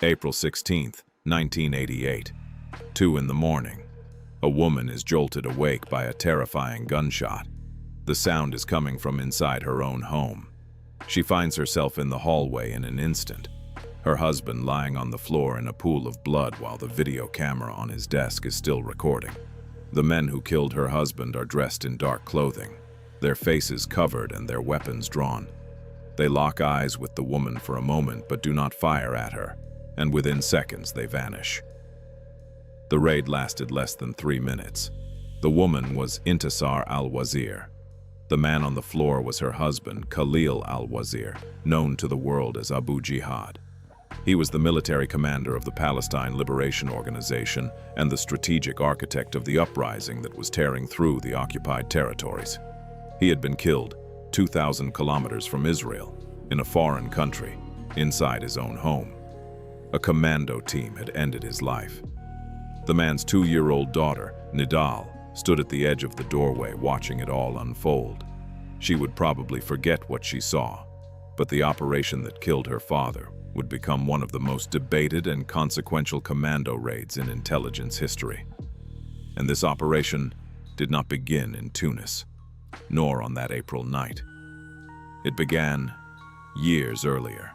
April 16, 1988. 2 in the morning. A woman is jolted awake by a terrifying gunshot. The sound is coming from inside her own home. She finds herself in the hallway in an instant, her husband lying on the floor in a pool of blood while the video camera on his desk is still recording. The men who killed her husband are dressed in dark clothing, their faces covered and their weapons drawn. They lock eyes with the woman for a moment but do not fire at her, and within seconds they vanish. The raid lasted less than 3 minutes. The woman was Intisar al-Wazir. The man on the floor was her husband, Khalil al-Wazir, known to the world as Abu Jihad. He was the military commander of the Palestine Liberation Organization and the strategic architect of the uprising that was tearing through the occupied territories. He had been killed 2,000 kilometers from Israel, in a foreign country, inside his own home. A commando team had ended his life. The man's 2-year-old daughter, Nidal, stood at the edge of the doorway watching it all unfold. She would probably forget what she saw, but the operation that killed her father would become one of the most debated and consequential commando raids in intelligence history. And this operation did not begin in Tunis, nor on that April night. It began years earlier,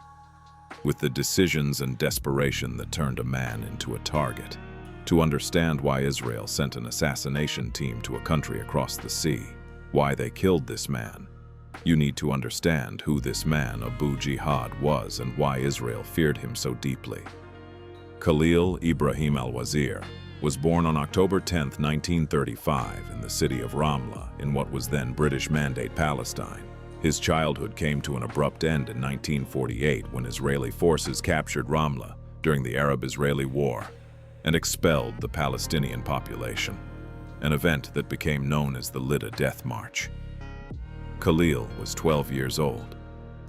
with the decisions and desperation that turned a man into a target. To understand why Israel sent an assassination team to a country across the sea, why they killed this man, you need to understand who this man, Abu Jihad, was and why Israel feared him so deeply. Khalil Ibrahim al-Wazir was born on October 10, 1935 in the city of Ramla in what was then British Mandate Palestine. His childhood came to an abrupt end in 1948 when Israeli forces captured Ramla during the Arab-Israeli War and expelled the Palestinian population, an event that became known as the Lida Death March. Khalil was 12 years old.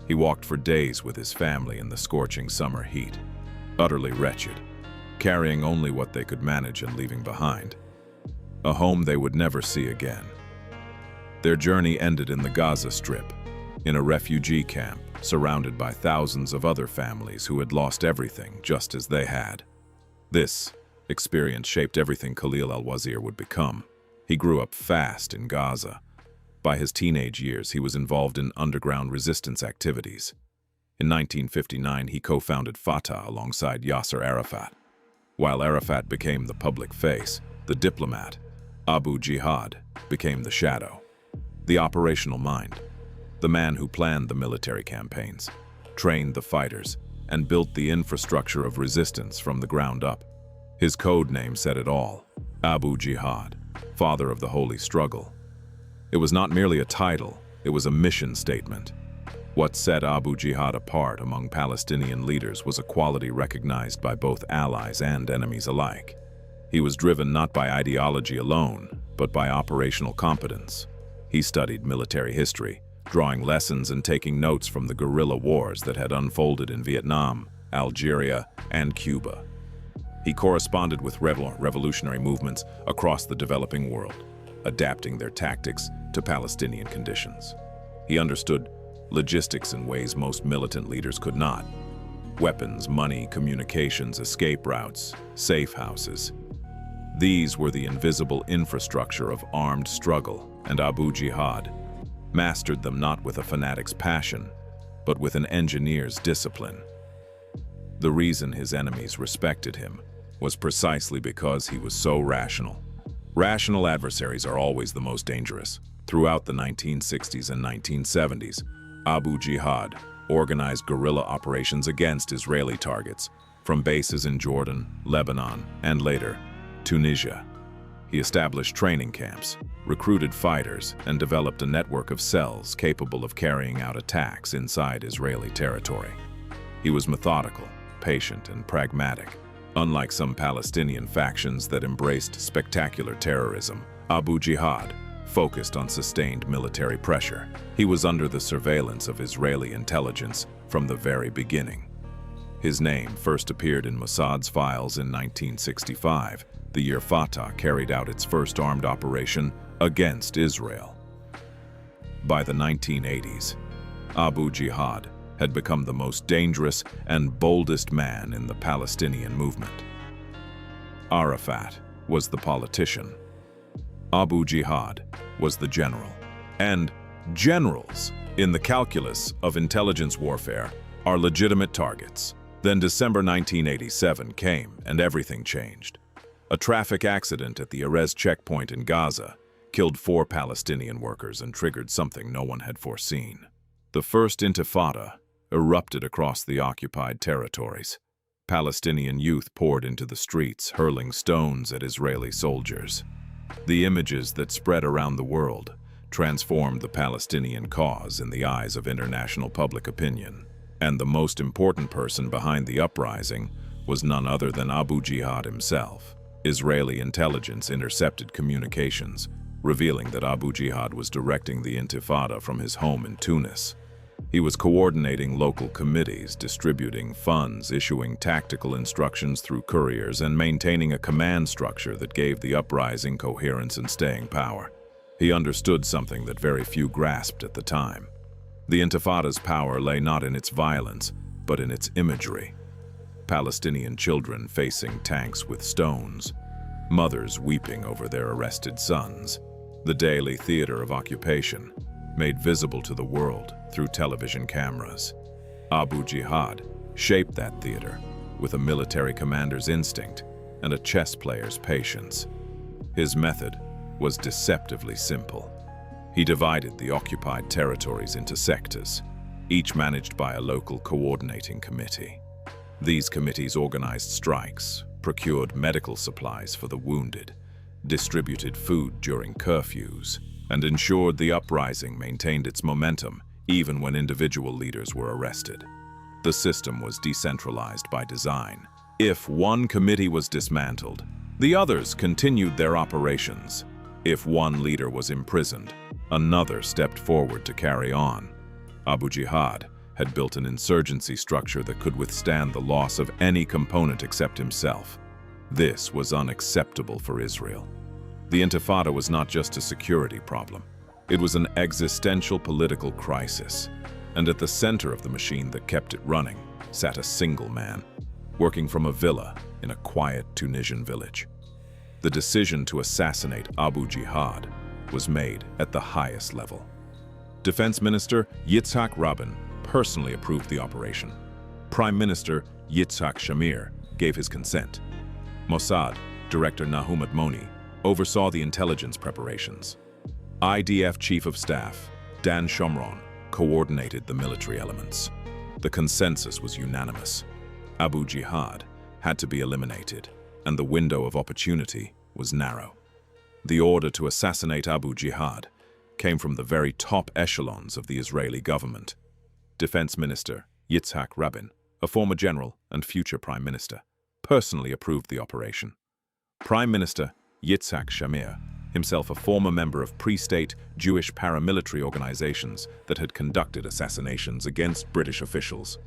He walked for days with his family in the scorching summer heat, utterly wretched, carrying only what they could manage and leaving behind a home they would never see again. Their journey ended in the Gaza Strip, in a refugee camp surrounded by thousands of other families who had lost everything just as they had. This experience shaped everything Khalil al-Wazir would become. He grew up fast in Gaza. By his teenage years, he was involved in underground resistance activities. In 1959, he co-founded Fatah alongside Yasser Arafat. While Arafat became the public face, the diplomat, Abu Jihad, became the shadow, the operational mind, the man who planned the military campaigns, trained the fighters, and built the infrastructure of resistance from the ground up. His code name said it all: Abu Jihad, father of the holy struggle. It was not merely a title, it was a mission statement. What set Abu Jihad apart among Palestinian leaders was a quality recognized by both allies and enemies alike. He was driven not by ideology alone, but by operational competence. He studied military history, drawing lessons and taking notes from the guerrilla wars that had unfolded in Vietnam, Algeria, and Cuba. He corresponded with revolutionary movements across the developing world, adapting their tactics to Palestinian conditions. He understood logistics in ways most militant leaders could not. Weapons, money, communications, escape routes, safe houses. These were the invisible infrastructure of armed struggle, and Abu Jihad mastered them not with a fanatic's passion, but with an engineer's discipline. The reason his enemies respected him was precisely because he was so rational. Rational adversaries are always the most dangerous. Throughout the 1960s and 1970s, Abu Jihad organized guerrilla operations against Israeli targets, from bases in Jordan, Lebanon, and later, Tunisia. He established training camps, recruited fighters, and developed a network of cells capable of carrying out attacks inside Israeli territory. He was methodical, patient, and pragmatic. Unlike some Palestinian factions that embraced spectacular terrorism, Abu Jihad focused on sustained military pressure. He was under the surveillance of Israeli intelligence from the very beginning. His name first appeared in Mossad's files in 1965, the year Fatah carried out its first armed operation against Israel. By the 1980s, Abu Jihad had become the most dangerous and boldest man in the Palestinian movement. Arafat was the politician. Abu Jihad was the general. And generals, in the calculus of intelligence warfare, are legitimate targets. Then December 1987 came and everything changed. A traffic accident at the Erez checkpoint in Gaza killed 4 Palestinian workers and triggered something no one had foreseen. The First Intifada erupted across the occupied territories. Palestinian youth poured into the streets, hurling stones at Israeli soldiers. The images that spread around the world transformed the Palestinian cause in the eyes of international public opinion. And the most important person behind the uprising was none other than Abu Jihad himself. Israeli intelligence intercepted communications, revealing that Abu Jihad was directing the Intifada from his home in Tunis. He was coordinating local committees, distributing funds, issuing tactical instructions through couriers, and maintaining a command structure that gave the uprising coherence and staying power. He understood something that very few grasped at the time. The Intifada's power lay not in its violence, but in its imagery. Palestinian children facing tanks with stones, mothers weeping over their arrested sons, the daily theater of occupation, made visible to the world through television cameras. Abu Jihad shaped that theater with a military commander's instinct and a chess player's patience. His method was deceptively simple. He divided the occupied territories into sectors, each managed by a local coordinating committee. These committees organized strikes, procured medical supplies for the wounded, distributed food during curfews, and ensured the uprising maintained its momentum even when individual leaders were arrested. The system was decentralized by design. If one committee was dismantled, the others continued their operations. If one leader was imprisoned, another stepped forward to carry on. Abu Jihad had built an insurgency structure that could withstand the loss of any component except himself. This was unacceptable for Israel. The Intifada was not just a security problem. It was an existential political crisis. And at the center of the machine that kept it running sat a single man, working from a villa in a quiet Tunisian village. The decision to assassinate Abu Jihad was made at the highest level. Defense Minister Yitzhak Rabin personally approved the operation. Prime Minister Yitzhak Shamir gave his consent. Mossad Director Nahum Admoni oversaw the intelligence preparations. IDF Chief of Staff Dan Shomron coordinated the military elements. The consensus was unanimous. Abu Jihad had to be eliminated, and the window of opportunity was narrow. The order to assassinate Abu Jihad came from the very top echelons of the Israeli government. Defense Minister Yitzhak Rabin, a former general and future prime minister, personally approved the operation. Prime Minister Yitzhak Shamir, himself a former member of pre-state Jewish paramilitary organizations that had conducted assassinations against British officials,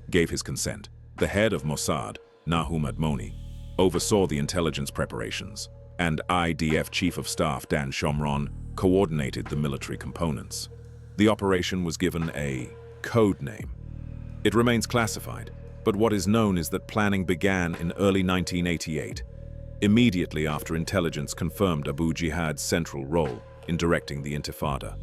gave his consent. The head of Mossad, Nahum Admoni, oversaw the intelligence preparations, and IDF Chief of Staff Dan Shomron coordinated the military components. The operation was given a code name. It remains classified, but what is known is that planning began in early 1988, immediately after intelligence confirmed Abu Jihad's central role in directing the Intifada.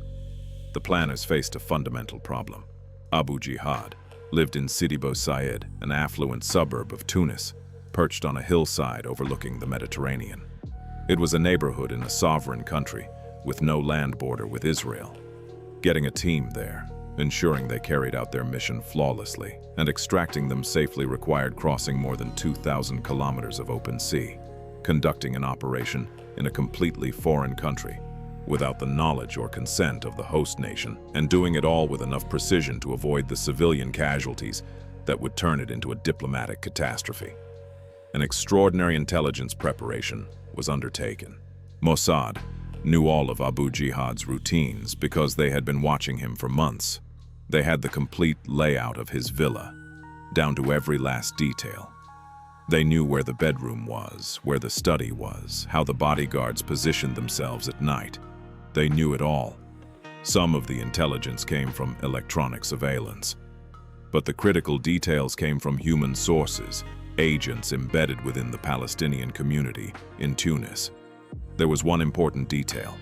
The planners faced a fundamental problem. Abu Jihad lived in Sidi Bou Said, an affluent suburb of Tunis, perched on a hillside overlooking the Mediterranean. It was a neighborhood in a sovereign country with no land border with Israel. Getting a team there, ensuring they carried out their mission flawlessly, and extracting them safely required crossing more than 2,000 kilometers of open sea, conducting an operation in a completely foreign country, without the knowledge or consent of the host nation, and doing it all with enough precision to avoid the civilian casualties that would turn it into a diplomatic catastrophe. An extraordinary intelligence preparation was undertaken. Mossad knew all of Abu Jihad's routines because they had been watching him for months. They had the complete layout of his villa, down to every last detail. They knew where the bedroom was, where the study was, how the bodyguards positioned themselves at night. They knew it all. Some of the intelligence came from electronic surveillance. But the critical details came from human sources, agents embedded within the Palestinian community in Tunis. There was one important detail.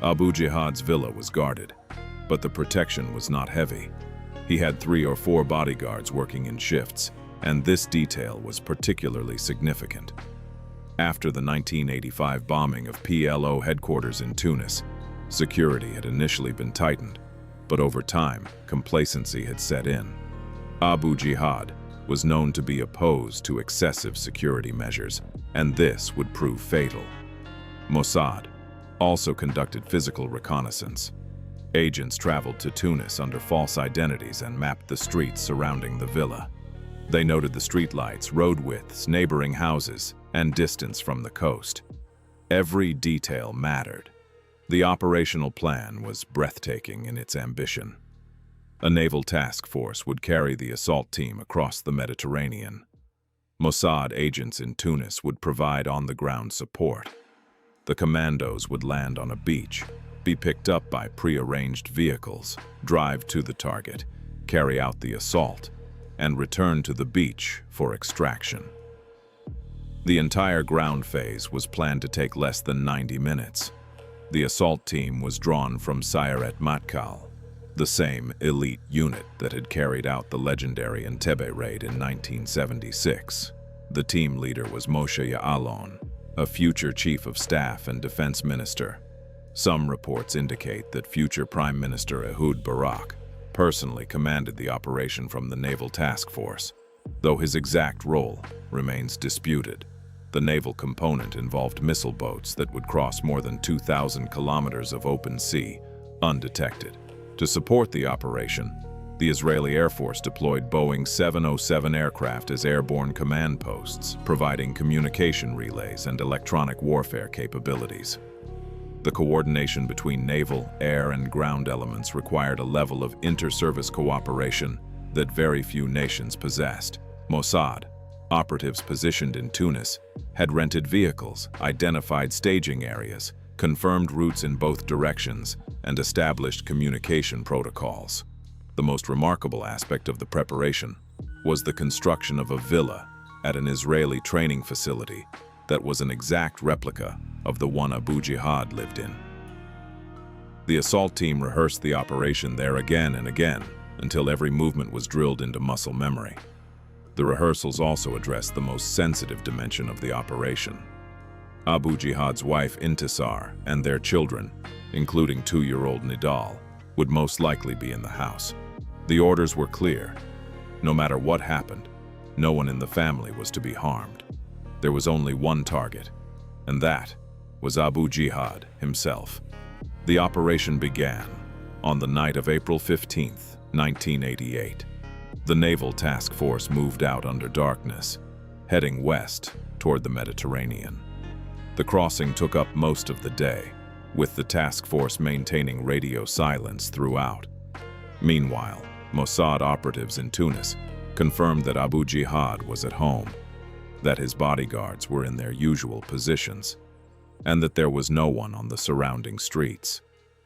Abu Jihad's villa was guarded, but the protection was not heavy. He had 3 or 4 bodyguards working in shifts, and this detail was particularly significant. After the 1985 bombing of PLO headquarters in Tunis, security had initially been tightened, but over time, complacency had set in. Abu Jihad was known to be opposed to excessive security measures, and this would prove fatal. Mossad also conducted physical reconnaissance. Agents traveled to Tunis under false identities and mapped the streets surrounding the villa. They noted the streetlights, road widths, neighboring houses, and distance from the coast. Every detail mattered. The operational plan was breathtaking in its ambition. A naval task force would carry the assault team across the Mediterranean. Mossad agents in Tunis would provide on-the-ground support. The commandos would land on a beach, be picked up by pre-arranged vehicles, drive to the target, carry out the assault, and return to the beach for extraction. The entire ground phase was planned to take less than 90 minutes. The assault team was drawn from Sayeret Matkal, the same elite unit that had carried out the legendary Entebbe raid in 1976. The team leader was Moshe Ya'alon, a future chief of staff and defense minister. Some reports indicate that future Prime Minister Ehud Barak personally commanded the operation from the Naval Task Force, though his exact role remains disputed. The naval component involved missile boats that would cross more than 2,000 kilometers of open sea, undetected. To support the operation, the Israeli Air Force deployed Boeing 707 aircraft as airborne command posts, providing communication relays and electronic warfare capabilities. The coordination between naval, air, and ground elements required a level of inter-service cooperation that very few nations possessed. Mossad, operatives positioned in Tunis, had rented vehicles, identified staging areas, confirmed routes in both directions, and established communication protocols. The most remarkable aspect of the preparation was the construction of a villa at an Israeli training facility that was an exact replica of the one Abu Jihad lived in. The assault team rehearsed the operation there again and again until every movement was drilled into muscle memory. The rehearsals also addressed the most sensitive dimension of the operation. Abu Jihad's wife Intisar and their children, including 2-year-old Nidal, would most likely be in the house. The orders were clear. No matter what happened, no one in the family was to be harmed. There was only one target, and that was Abu Jihad himself. The operation began on the night of April 15, 1988. The Naval Task Force moved out under darkness, heading west toward the Mediterranean. The crossing took up most of the day, with the task force maintaining radio silence throughout. Meanwhile, Mossad operatives in Tunis confirmed that Abu Jihad was at home, that his bodyguards were in their usual positions, and that there was no one on the surrounding streets.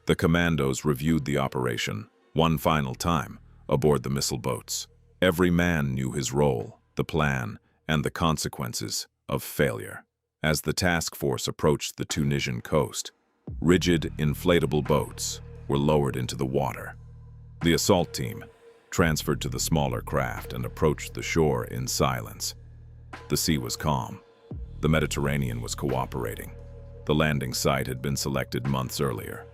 The commandos reviewed the operation one final time aboard the missile boats. Every man knew his role, the plan, and the consequences of failure. As the task force approached the Tunisian coast, rigid, inflatable boats were lowered into the water. The assault team transferred to the smaller craft and approached the shore in silence. The sea was calm. The Mediterranean was cooperating. The landing site had been selected months earlier.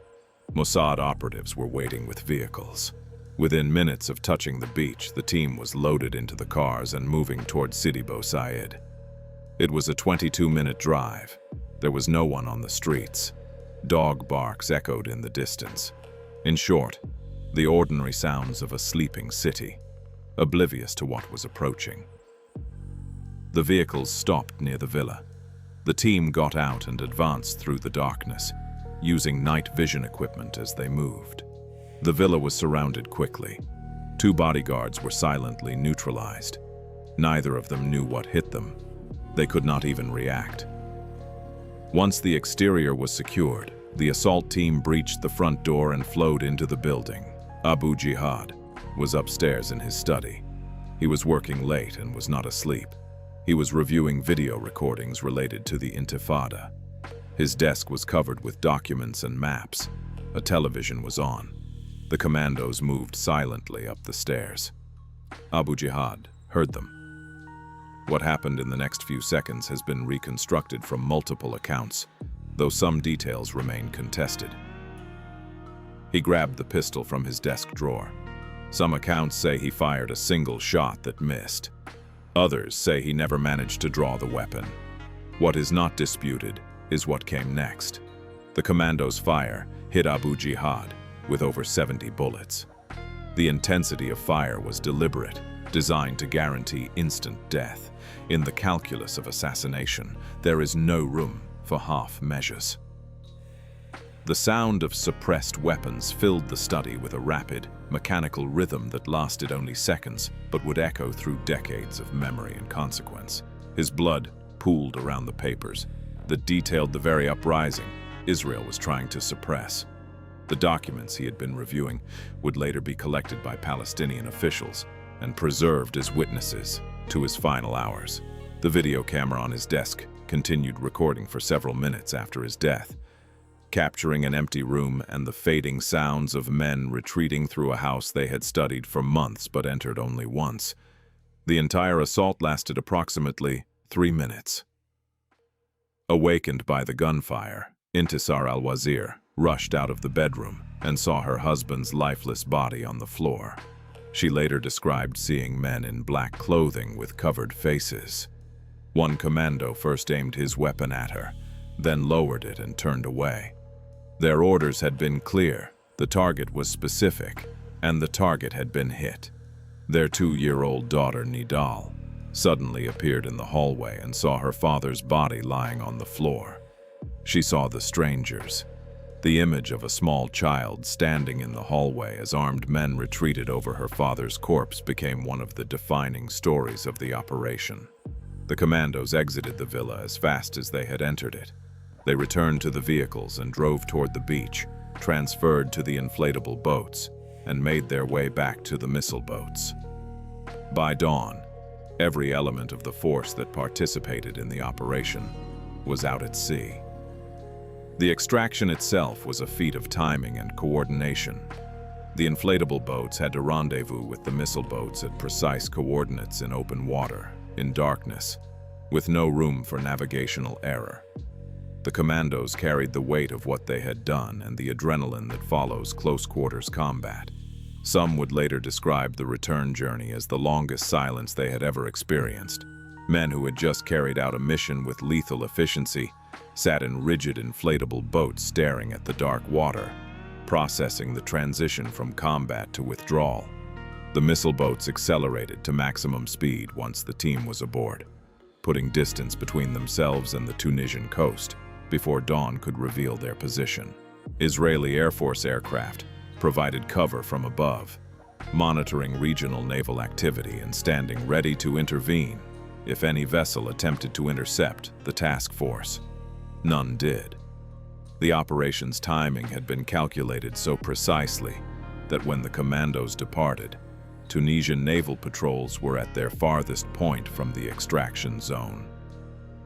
Mossad operatives were waiting with vehicles. Within minutes of touching the beach, the team was loaded into the cars and moving toward Sidi Bou Said. It was a 22-minute drive. There was no one on the streets. Dog barks echoed in the distance. In short, the ordinary sounds of a sleeping city, oblivious to what was approaching. The vehicles stopped near the villa. The team got out and advanced through the darkness, using night vision equipment as they moved. The villa was surrounded quickly. 2 bodyguards were silently neutralized. Neither of them knew what hit them. They could not even react. Once the exterior was secured, the assault team breached the front door and flowed into the building. Abu Jihad was upstairs in his study, He was working late and was not asleep. He was reviewing video recordings related to the Intifada. His desk was covered with documents and maps. A television was on. The commandos moved silently up the stairs. Abu Jihad heard them. What happened in the next few seconds has been reconstructed from multiple accounts, though some details remain contested. He grabbed the pistol from his desk drawer. Some accounts say he fired a single shot that missed. Others say he never managed to draw the weapon. What is not disputed is what came next. The commandos' fire hit Abu Jihad with over 70 bullets. The intensity of fire was deliberate, designed to guarantee instant death. In the calculus of assassination, there is no room for half measures. The sound of suppressed weapons filled the study with a rapid, mechanical rhythm that lasted only seconds, but would echo through decades of memory and consequence. His blood pooled around the papers that detailed the very uprising Israel was trying to suppress. The documents he had been reviewing would later be collected by Palestinian officials and preserved as witnesses to his final hours. The video camera on his desk continued recording for several minutes after his death, capturing an empty room and the fading sounds of men retreating through a house they had studied for months but entered only once. The entire assault lasted approximately 3 minutes. Awakened by the gunfire, al-Wazir rushed out of the bedroom and saw her husband's lifeless body on the floor. She later described seeing men in black clothing with covered faces. One commando first aimed his weapon at her, then lowered it and turned away. Their orders had been clear, the target was specific, and the target had been hit. Their 2-year-old daughter, Nidal, suddenly appeared in the hallway and saw her father's body lying on the floor. She saw the strangers, the image of a small child standing in the hallway as armed men retreated over her father's corpse became one of the defining stories of the operation. The commandos exited the villa as fast as they had entered it. They returned to the vehicles and drove toward the beach, transferred to the inflatable boats, and made their way back to the missile boats. By dawn, every element of the force that participated in the operation was out at sea. The extraction itself was a feat of timing and coordination. The inflatable boats had to rendezvous with the missile boats at precise coordinates in open water, in darkness, with no room for navigational error. The commandos carried the weight of what they had done and the adrenaline that follows close-quarters combat. Some would later describe the return journey as the longest silence they had ever experienced. Men who had just carried out a mission with lethal efficiency sat in rigid inflatable boats staring at the dark water, processing the transition from combat to withdrawal. The missile boats accelerated to maximum speed once the team was aboard, putting distance between themselves and the Tunisian coast before dawn could reveal their position. Israeli Air Force aircraft provided cover from above, monitoring regional naval activity and standing ready to intervene if any vessel attempted to intercept the task force. None did. The operation's timing had been calculated so precisely that when the commandos departed, Tunisian naval patrols were at their farthest point from the extraction zone.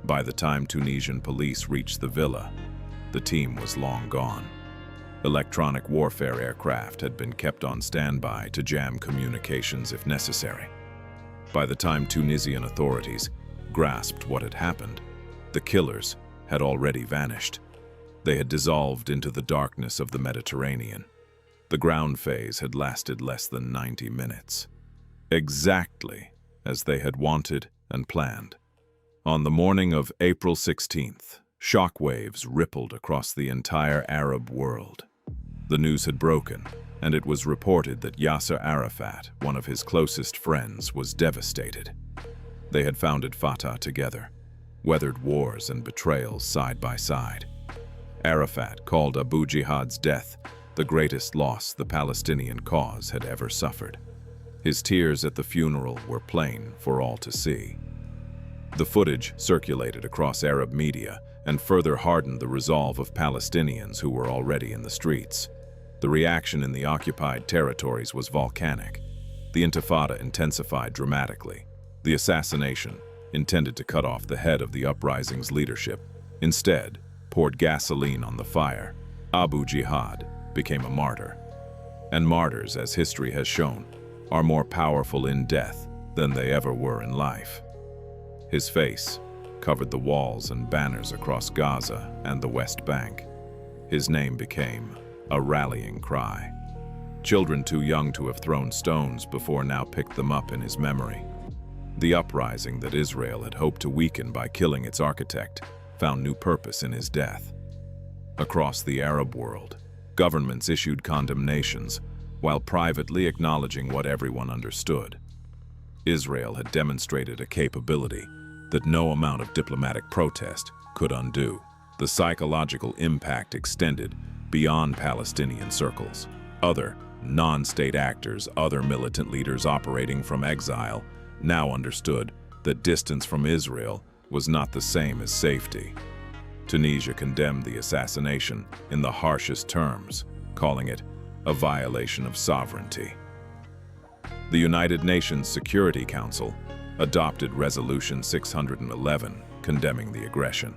By the time Tunisian police reached the villa, the team was long gone. Electronic warfare aircraft had been kept on standby to jam communications if necessary. By the time Tunisian authorities grasped what had happened, the killers had already vanished. They had dissolved into the darkness of the Mediterranean. The ground phase had lasted less than 90 minutes, exactly as they had wanted and planned. On the morning of April 16th, shockwaves rippled across the entire Arab world. The news had broken, and it was reported that Yasser Arafat, one of his closest friends, was devastated. They had founded Fatah together, weathered wars and betrayals side by side. Arafat called Abu Jihad's death the greatest loss the Palestinian cause had ever suffered. His tears at the funeral were plain for all to see. The footage circulated across Arab media and further hardened the resolve of Palestinians who were already in the streets. The reaction in the occupied territories was volcanic. The Intifada intensified dramatically. The assassination, intended to cut off the head of the uprising's leadership, instead poured gasoline on the fire. Abu Jihad became a martyr. And martyrs, as history has shown, are more powerful in death than they ever were in life. His face covered the walls and banners across Gaza and the West Bank. His name became a rallying cry. Children too young to have thrown stones before now picked them up in his memory. The uprising that Israel had hoped to weaken by killing its architect found new purpose in his death. Across the Arab world, governments issued condemnations while privately acknowledging what everyone understood. Israel had demonstrated a capability that no amount of diplomatic protest could undo. The psychological impact extended beyond Palestinian circles. Other non-state actors, other militant leaders operating from exile, now understood that distance from Israel was not the same as safety. Tunisia condemned the assassination in the harshest terms, calling it a violation of sovereignty. The United Nations Security Council adopted Resolution 611, condemning the aggression.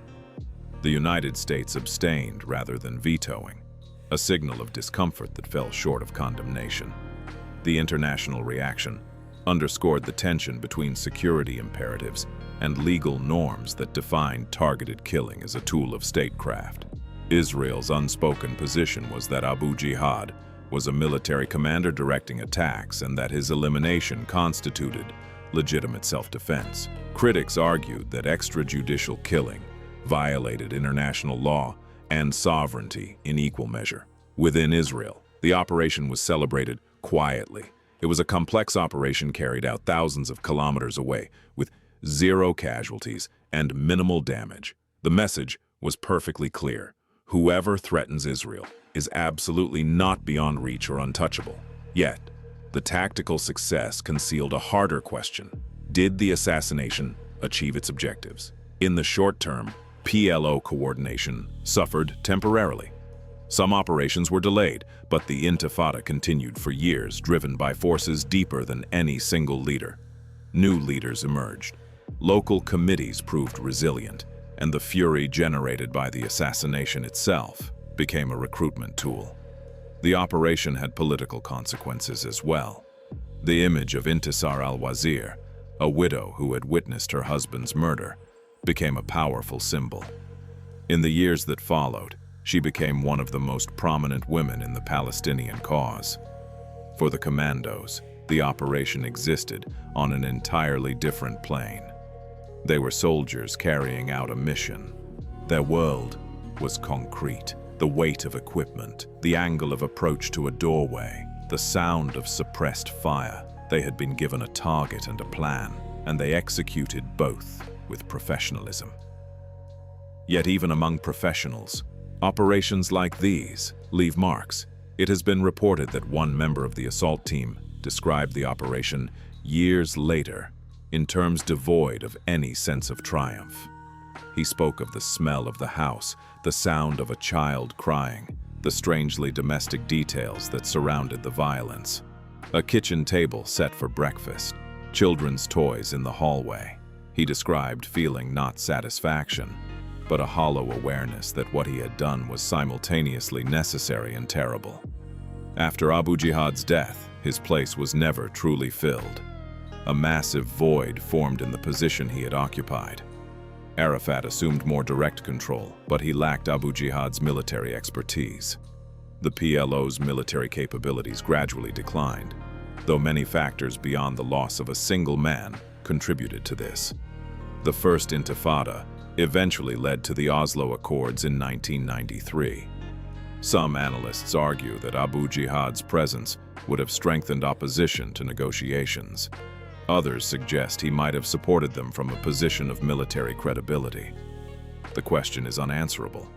The United States abstained rather than vetoing, a signal of discomfort that fell short of condemnation. The international reaction underscored the tension between security imperatives and legal norms that defined targeted killing as a tool of statecraft. Israel's unspoken position was that Abu Jihad was a military commander directing attacks and that his elimination constituted legitimate self-defense. Critics argued that extrajudicial killing violated international law and sovereignty in equal measure. Within Israel, the operation was celebrated quietly. It was a complex operation carried out thousands of kilometers away, with zero casualties and minimal damage. The message was perfectly clear. Whoever threatens Israel is absolutely not beyond reach or untouchable. Yet, the tactical success concealed a harder question. Did the assassination achieve its objectives? In the short term, PLO coordination suffered temporarily. Some operations were delayed, but the Intifada continued for years, driven by forces deeper than any single leader. New leaders emerged. Local committees proved resilient, and the fury generated by the assassination itself became a recruitment tool. The operation had political consequences as well. The image of Intisar al-Wazir, a widow who had witnessed her husband's murder, became a powerful symbol. In the years that followed, she became one of the most prominent women in the Palestinian cause. For the commandos, the operation existed on an entirely different plane. They were soldiers carrying out a mission. Their world was concrete. The weight of equipment, the angle of approach to a doorway, the sound of suppressed fire. They had been given a target and a plan, and they executed both with professionalism. Yet even among professionals, operations like these leave marks. It has been reported that one member of the assault team described the operation years later in terms devoid of any sense of triumph. He spoke of the smell of the house, the sound of a child crying, the strangely domestic details that surrounded the violence. A kitchen table set for breakfast, children's toys in the hallway. He described feeling not satisfaction, but a hollow awareness that what he had done was simultaneously necessary and terrible. After Abu Jihad's death, his place was never truly filled. A massive void formed in the position he had occupied. Arafat assumed more direct control, but he lacked Abu Jihad's military expertise. The PLO's military capabilities gradually declined, though many factors beyond the loss of a single man contributed to this. The First Intifada eventually led to the Oslo Accords in 1993. Some analysts argue that Abu Jihad's presence would have strengthened opposition to negotiations. Others suggest he might have supported them from a position of military credibility. The question is unanswerable.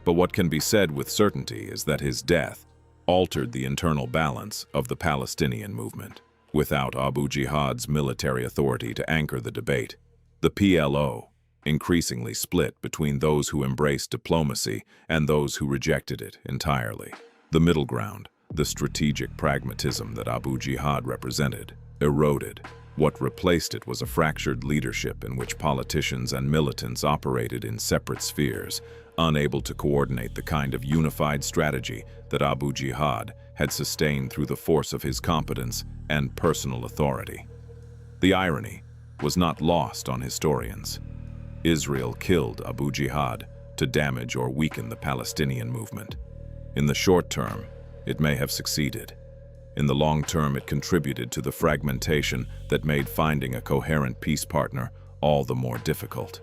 But what can be said with certainty is that his death altered the internal balance of the Palestinian movement. Without Abu Jihad's military authority to anchor the debate, the PLO increasingly split between those who embraced diplomacy and those who rejected it entirely. The middle ground, The strategic pragmatism that Abu Jihad represented eroded. What replaced it was a fractured leadership in which politicians and militants operated in separate spheres, unable to coordinate the kind of unified strategy that Abu Jihad had sustained through the force of his competence and personal authority. The irony was not lost on historians. Israel killed Abu Jihad to damage or weaken the Palestinian movement. In the short term, it may have succeeded. In the long term, it contributed to the fragmentation that made finding a coherent peace partner all the more difficult.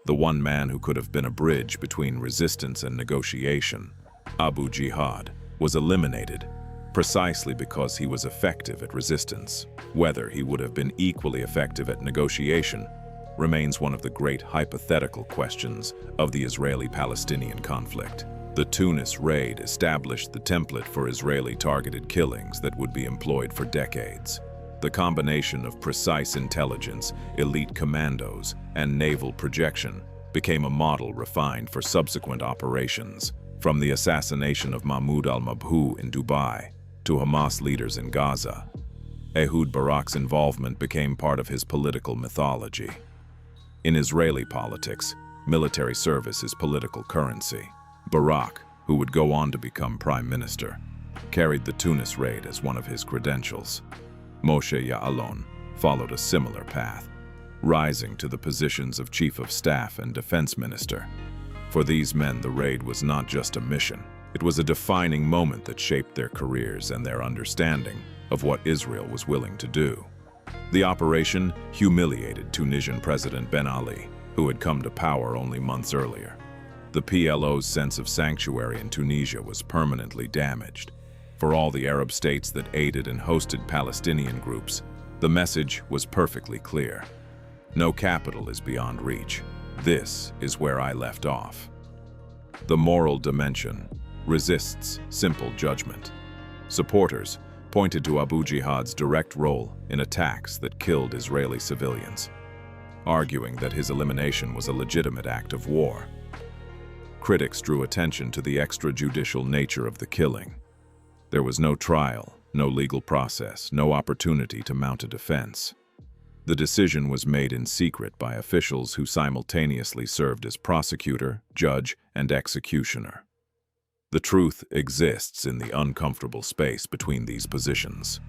The one man who could have been a bridge between resistance and negotiation, Abu Jihad, was eliminated precisely because he was effective at resistance. Whether he would have been equally effective at negotiation remains one of the great hypothetical questions of the Israeli-Palestinian conflict. The Tunis raid established the template for Israeli-targeted killings that would be employed for decades. The combination of precise intelligence, elite commandos, and naval projection became a model refined for subsequent operations, from the assassination of Mahmoud al-Mabhouh in Dubai to Hamas leaders in Gaza. Ehud Barak's involvement became part of his political mythology. In Israeli politics, military service is political currency. Barak, who would go on to become prime minister, carried the Tunis raid as one of his credentials. Moshe Ya'alon followed a similar path, rising to the positions of chief of staff and defense minister. For these men, the raid was not just a mission. It was a defining moment that shaped their careers and their understanding of what Israel was willing to do. The operation humiliated Tunisian President Ben Ali, who had come to power only months earlier. The PLO's sense of sanctuary in Tunisia was permanently damaged. For all the Arab states that aided and hosted Palestinian groups, the message was perfectly clear. No capital is beyond reach. This is where I left off. The moral dimension resists simple judgment. Supporters pointed to Abu Jihad's direct role in attacks that killed Israeli civilians, arguing that his elimination was a legitimate act of war. Critics drew attention to the extrajudicial nature of the killing. There was no trial, no legal process, no opportunity to mount a defense. The decision was made in secret by officials who simultaneously served as prosecutor, judge, and executioner. The truth exists in the uncomfortable space between these positions.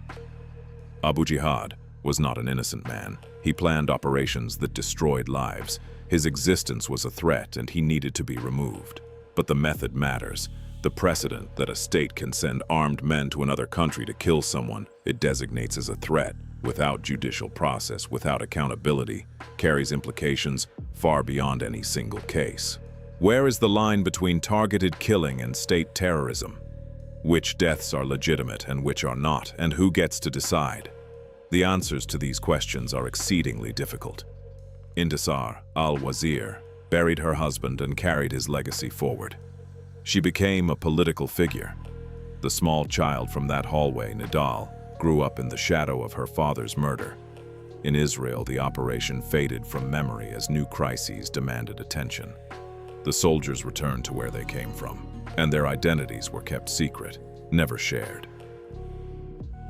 Abu Jihad was not an innocent man. He planned operations that destroyed lives. His existence was a threat and he needed to be removed. But the method matters. The precedent that a state can send armed men to another country to kill someone it designates as a threat, without judicial process, without accountability, carries implications far beyond any single case. Where is the line between targeted killing and state terrorism? Which deaths are legitimate and which are not, and who gets to decide? The answers to these questions are exceedingly difficult. Intisar, al-Wazir, buried her husband and carried his legacy forward. She became a political figure. The small child from that hallway, Nidal, grew up in the shadow of her father's murder. In Israel, the operation faded from memory as new crises demanded attention. The soldiers returned to where they came from, and their identities were kept secret, never shared.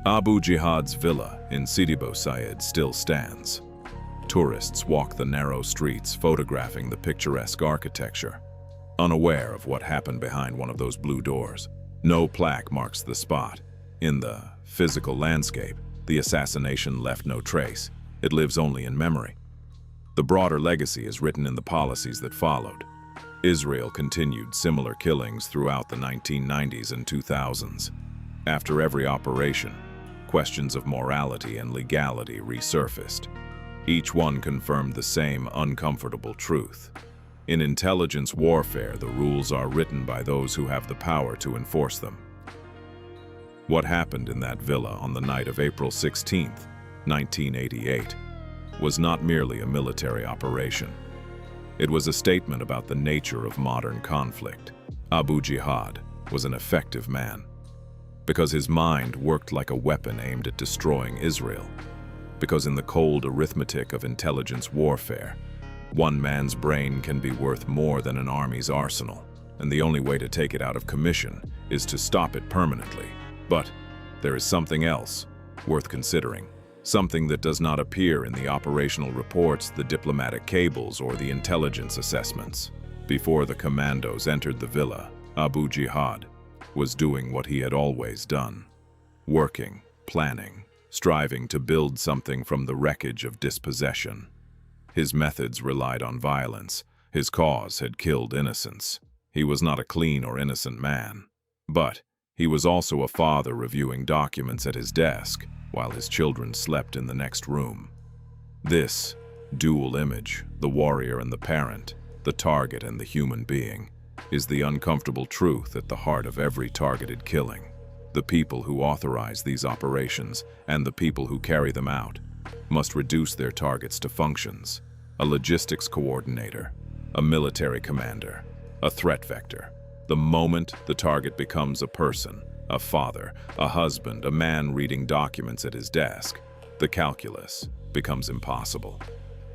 Abu Jihad's villa in Sidi Bou Said still stands. Tourists walk the narrow streets, photographing the picturesque architecture, unaware of what happened behind one of those blue doors. No plaque marks the spot. In the physical landscape, the assassination left no trace. It lives only in memory. The broader legacy is written in the policies that followed. Israel continued similar killings throughout the 1990s and 2000s. After every operation, questions of morality and legality resurfaced. Each one confirmed the same uncomfortable truth. In intelligence warfare, the rules are written by those who have the power to enforce them. What happened in that villa on the night of April 16, 1988, was not merely a military operation. It was a statement about the nature of modern conflict. Abu Jihad was an effective man, because his mind worked like a weapon aimed at destroying Israel. Because in the cold arithmetic of intelligence warfare, one man's brain can be worth more than an army's arsenal, and the only way to take it out of commission is to stop it permanently. But there is something else worth considering. Something that does not appear in the operational reports, the diplomatic cables, or the intelligence assessments. Before the commandos entered the villa, Abu Jihad was doing what he had always done. Working, planning, striving to build something from the wreckage of dispossession. His methods relied on violence. His cause had killed innocents. He was not a clean or innocent man. But he was also a father reviewing documents at his desk while his children slept in the next room. This dual image, the warrior and the parent, the target and the human being, is the uncomfortable truth at the heart of every targeted killing. The people who authorize these operations and the people who carry them out must reduce their targets to functions: a logistics coordinator, a military commander, a threat vector. The moment the target becomes a person, a father, a husband, a man reading documents at his desk, the calculus becomes impossible.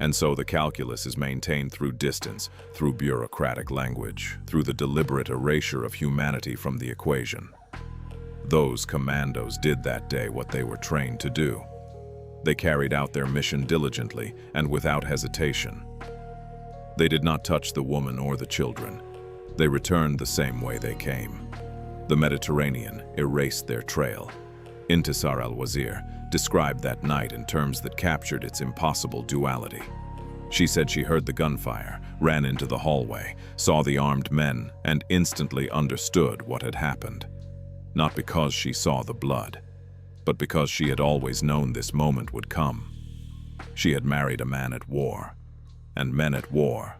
And so the calculus is maintained through distance, through bureaucratic language, through the deliberate erasure of humanity from the equation. Those commandos did that day what they were trained to do. They carried out their mission diligently and without hesitation. They did not touch the woman or the children. They returned the same way they came. The Mediterranean erased their trail. Intisar al-Wazir described that night in terms that captured its impossible duality. She said she heard the gunfire, ran into the hallway, saw the armed men, and instantly understood what had happened. Not because she saw the blood, but because she had always known this moment would come. She had married a man at war, and men at war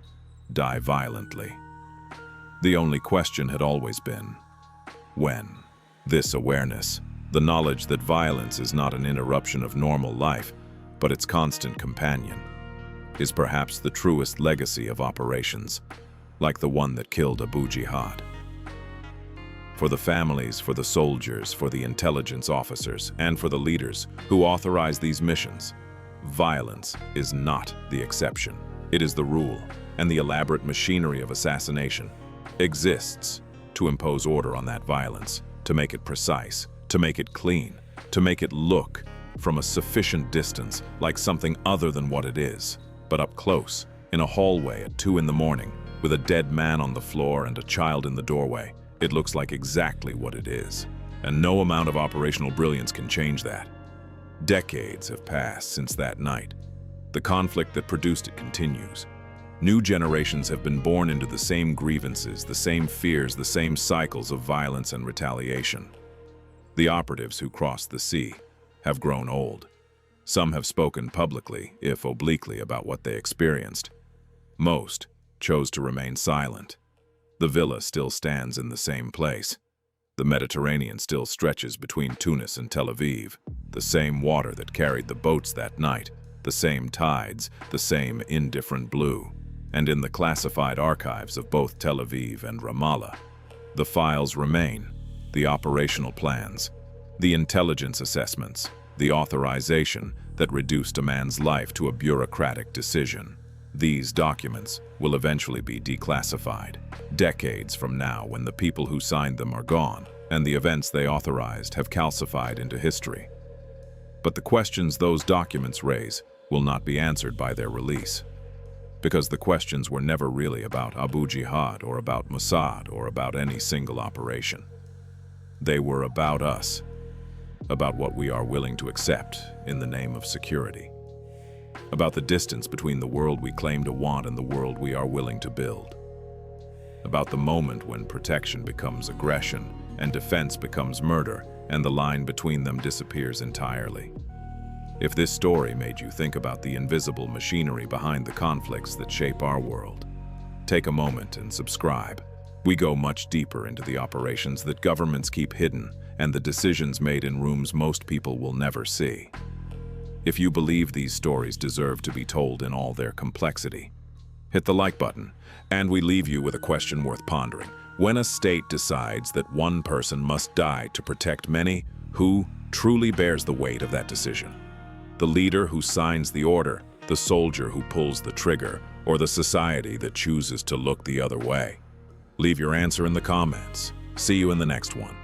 die violently. The only question had always been, when? This awareness, the knowledge that violence is not an interruption of normal life, but its constant companion, is perhaps the truest legacy of operations, like the one that killed Abu Jihad. For the families, for the soldiers, for the intelligence officers, and for the leaders who authorize these missions, violence is not the exception. It is the rule, and the elaborate machinery of assassination exists to impose order on that violence, to make it precise, to make it clean, to make it look from a sufficient distance like something other than what it is. But up close, in a hallway at 2 in the morning, with a dead man on the floor and a child in the doorway, it looks like exactly what it is. And no amount of operational brilliance can change that. Decades have passed since that night. The conflict that produced it continues. New generations have been born into the same grievances, the same fears, the same cycles of violence and retaliation. The operatives who crossed the sea have grown old. Some have spoken publicly, if obliquely, about what they experienced. Most chose to remain silent. The villa still stands in the same place. The Mediterranean still stretches between Tunis and Tel Aviv. The same water that carried the boats that night, the same tides, the same indifferent blue. And in the classified archives of both Tel Aviv and Ramallah, the files remain, the operational plans, the intelligence assessments, the authorization that reduced a man's life to a bureaucratic decision. These documents will eventually be declassified, decades from now when the people who signed them are gone and the events they authorized have calcified into history. But the questions those documents raise will not be answered by their release. Because the questions were never really about Abu Jihad or about Mossad or about any single operation. They were about us, about what we are willing to accept in the name of security, about the distance between the world we claim to want and the world we are willing to build, about the moment when protection becomes aggression and defense becomes murder and the line between them disappears entirely. If this story made you think about the invisible machinery behind the conflicts that shape our world, take a moment and subscribe. We go much deeper into the operations that governments keep hidden and the decisions made in rooms most people will never see. If you believe these stories deserve to be told in all their complexity, hit the like button, and we leave you with a question worth pondering. When a state decides that one person must die to protect many, who truly bears the weight of that decision? The leader who signs the order, the soldier who pulls the trigger, or the society that chooses to look the other way? Leave your answer in the comments. See you in the next one.